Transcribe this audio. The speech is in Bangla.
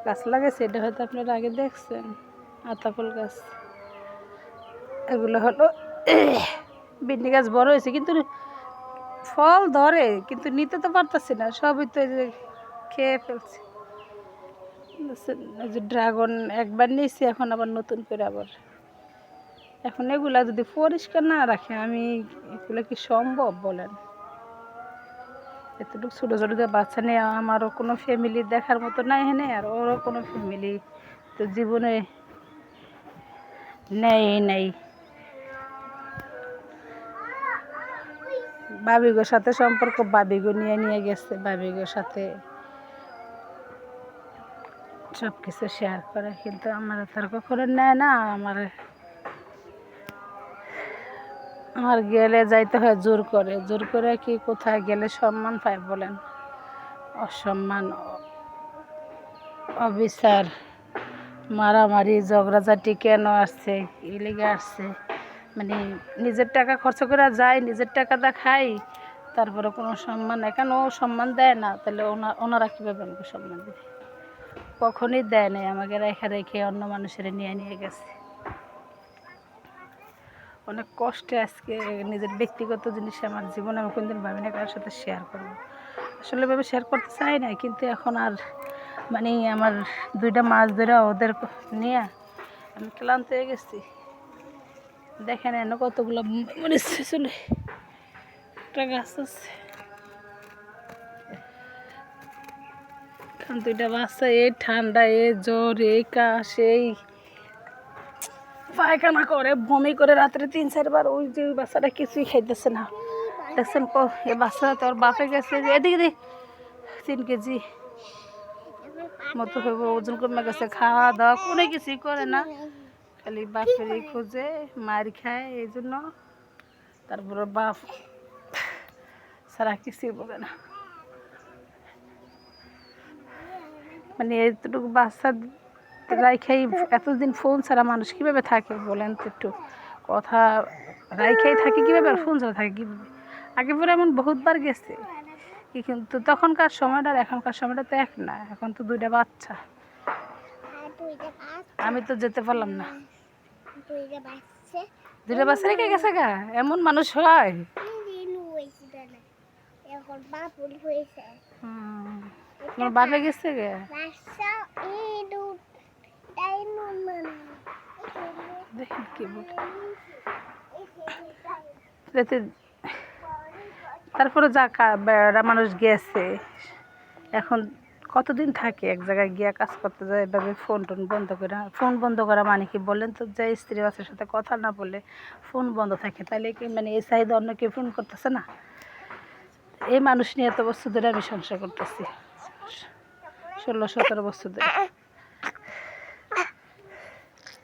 গাছ লাগাইছে, এটা হয়তো আপনারা আগে দেখছেন, আতা ফুল গাছ। এগুলো হলো ভিন্ডি গাছ বড় হয়েছে, কিন্তু ফল ধরে, কিন্তু নিতে তো পারতেছি না, সবই তো এই যে খেয়ে ফেলছে। এই যে ড্রাগন একবার নিয়েছি, এখন আবার নতুন করে আবার। এখন এগুলা যদি পরিষ্কার না রাখে, আমি এগুলো কি সম্ভব বলেন? এতটুকু ছোটো ছোটো বাচ্চা নিয়ে আমারও কোনো ফ্যামিলি দেখার মতো নাই এখানে, আর ওরও কোনো ফ্যামিলি তো জীবনে নেই। বাবিগোর সাথে সম্পর্ক, বাবিগো নিয়ে গেছে, বাবিগোর সাথে সব কিছু শেয়ার করে, কিন্তু আমার তার কখনো নেয় না। আমার গেলে যাইতে হয় জোর করে কি কোথায় গেলে সম্মান পায় বলেন? অসম্মান, অবিচার, মারামারি, ঝগড়াঝাটি কেন আসছে, এই লেগে আসছে। মানে নিজের টাকা খরচ করে যায়, নিজের টাকাটা খাই, তারপরে কোনো সম্মান নেই। কেন ও সম্মান দেয় না, তাহলে ওনারা কীভাবে আমাকে সম্মান দেবে? কখনই দেয় নাই, আমাকে রেখে অন্য মানুষের নিয়ে গেছে। অনেক কষ্টে আজকে নিজের ব্যক্তিগত জিনিস আমার জীবনে আমি কোনদিন ভাবি না কারোর সাথে শেয়ার করবো। আসলে ভাবে শেয়ার করতে চাই না, কিন্তু এখন আর মানে আমার 2টা মাছ ধরে ওদের নিয়ে আমি ক্লান্ত হয়ে গেছি। দেখেন এনে কতগুলো মরিচ চলে, একটা গাছ আছে, 2টা বাচ্চা, এই ঠান্ডা, এই জ্বর, এই কাশ, এই পায়খানা করে, বমি করে রাত্রে 3-4 বার। ওই যে বাচ্চাটা কিছুই খাইতেছে না, দেখছেন? এই বাচ্চাটা তোর বাপে গেছে এদিকে 3 কেজি মতো হইব, ওজন কমে গেছে, খাওয়া দাওয়া কোনো কিছুই করে না, খালি বাপেরই খোঁজে, মার খায় এই জন্য। তারপরে বাপ ছাড়া কিছুই বলে না। মানে এতটুকু বাচ্চা রাইখাই এতদিন ফোন ছাড়া মানুষ কীভাবে থাকে বলেন তো? একটু কথা রাইখাই থাকে কীভাবে, আর ফোন ছাড়া থাকে কীভাবে? আগে পরে এমন বহুতবার গেছে, কিন্তু তখনকার সময়টা আর এখনকার সময়টা তো এক না। এখন তো 2টা বাচ্চা, আমি তো যেতে পারলাম না। 2টা বাচ্চা রেখে গেছে গা, এমন মানুষ হয়? তোমার বাপে গেছে গে, দেখেন কি বলে। তারপরে যা মানুষ গেছে, এখন কতদিন থাকে এক জায়গায় গিয়া কাজ করতে যায়, এভাবে ফোন বন্ধ করা মানে কি বলেন তো? যে স্ত্রী বাচ্চার সাথে কথা না বললে ফোন বন্ধ থাকে, তাহলে কি মানে এই চাহিদা অন্য কেউ ফোন করতেছে না? এই মানুষ নিয়ে এত বছর ধরে আমি সংসার করতেছি, 16-17 বছর ধরে।